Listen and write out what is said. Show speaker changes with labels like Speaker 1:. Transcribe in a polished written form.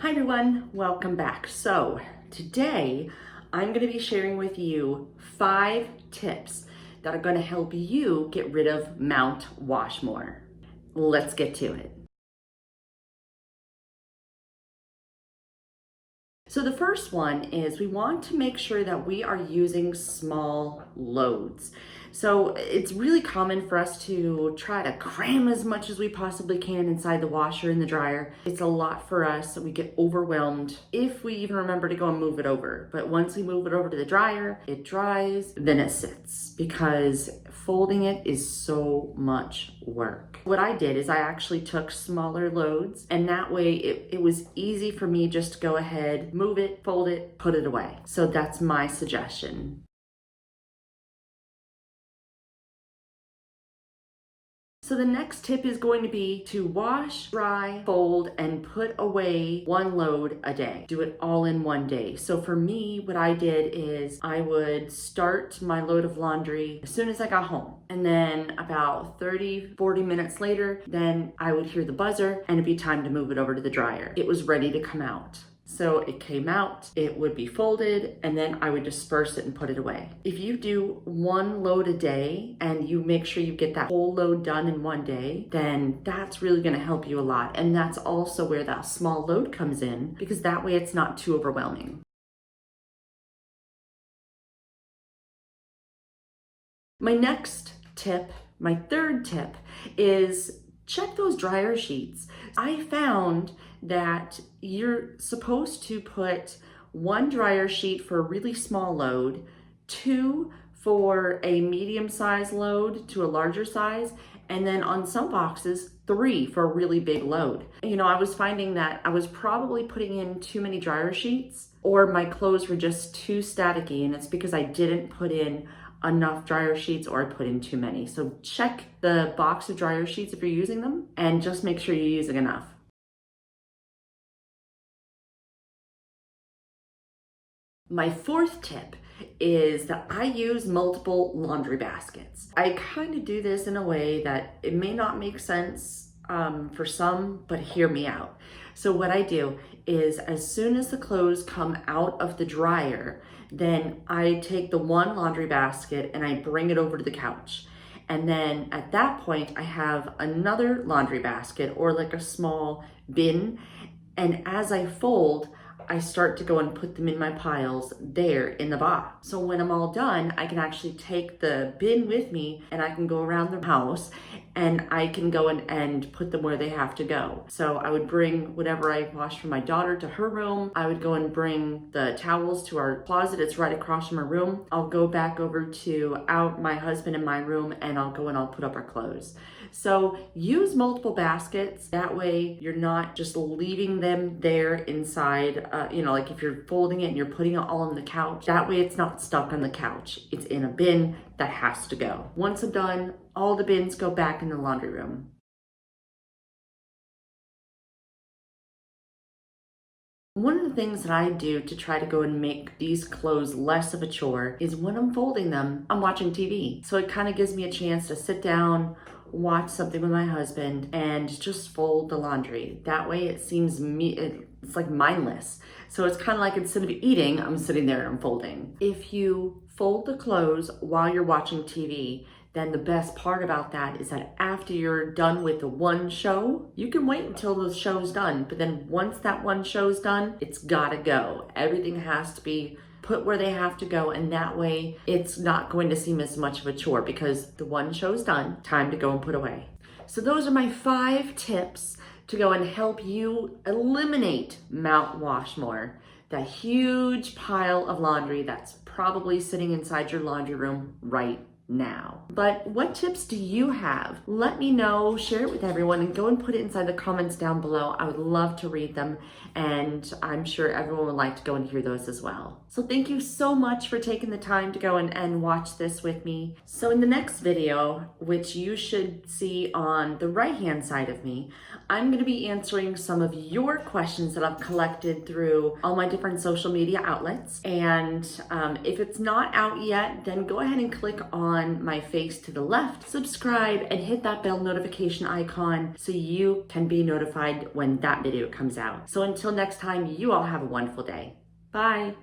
Speaker 1: Hi everyone, welcome back. So today I'm going to be sharing with you 5 tips that are going to help you get rid of Mount Washmore. Let's get to it. So the first one is we want to make sure that we are using small loads. So it's really common for us to try to cram as much as we possibly can inside the washer and the dryer. It's a lot for us. We get overwhelmed if we even remember to go and move it over. But once we move it over to the dryer, it dries, then it sits because folding it is so much work. What I did is I actually took smaller loads, and that way it was easy for me just to go ahead, move it, fold it, put it away. So that's my suggestion. So the next tip is going to be to wash, dry, fold, and put away one load a day. Do it all in one day. So for me, what I did is I would start my load of laundry as soon as I got home. And then about 40 minutes later, then I would hear the buzzer and it'd be time to move it over to the dryer. It was ready to come out. So it came out, it would be folded, and then I would disperse it and put it away. If you do one load a day and you make sure you get that whole load done in one day, then that's really gonna help you a lot. And that's also where that small load comes in, because that way it's not too overwhelming. My next tip, my third tip, is check those dryer sheets. I found that you're supposed to put 1 dryer sheet for a really small load, 2 for a medium size load to a larger size, and then on some boxes, 3 for a really big load. You know, I was finding that I was probably putting in too many dryer sheets, or my clothes were just too staticky, and it's because I didn't put in enough dryer sheets or I put in too many. So check the box of dryer sheets if you're using them and just make sure you're using enough. My fourth tip is that I use multiple laundry baskets. I kind of do this in a way that it may not make sense for some, but hear me out. So what I do is as soon as the clothes come out of the dryer, then I take the one laundry basket and I bring it over to the couch. And then at that point, I have another laundry basket or like a small bin. And as I fold, I start to go and put them in my piles there in the box. So when I'm all done, I can actually take the bin with me and I can go around the house and I can go and put them where they have to go. So I would bring whatever I washed for my daughter to her room. I would go and bring the towels to our closet. It's right across from her room. I'll go back over to my husband and my room and I'll go and I'll put up our clothes. So use multiple baskets. That way you're not just leaving them there inside, like if you're folding it and you're putting it all on the couch, that way it's not stuck on the couch. It's in a bin that has to go. Once I'm done, all the bins go back in the laundry room. One of the things that I do to try to go and make these clothes less of a chore is when I'm folding them, I'm watching TV. So it kind of gives me a chance to sit down, watch something with my husband, and just fold the laundry. That way it seems it's like mindless. So it's kind of like instead of eating, I'm sitting there and I'm folding. If you fold the clothes while you're watching TV, then the best part about that is that after you're done with the one show, you can wait until the show's done. But then once that one show's done, it's gotta go. Everything has to be put where they have to go, and that way it's not going to seem as much of a chore because the one show's done, time to go and put away. So those are my 5 tips to go and help you eliminate Mount Washmore, that huge pile of laundry that's probably sitting inside your laundry room right now. But what tips do you have? Let me know, share it with everyone, and go and put it inside the comments down below. I would love to read them, and I'm sure everyone would like to go and hear those as well. So thank you so much for taking the time to go and watch this with me. So in the next video, which you should see on the right-hand side of me, I'm going to be answering some of your questions that I've collected through all my different social media outlets. And if it's not out yet, then go ahead and click on on my face to the left, subscribe, and hit that bell notification icon so you can be notified when that video comes out. So until next time, you all have a wonderful day. Bye.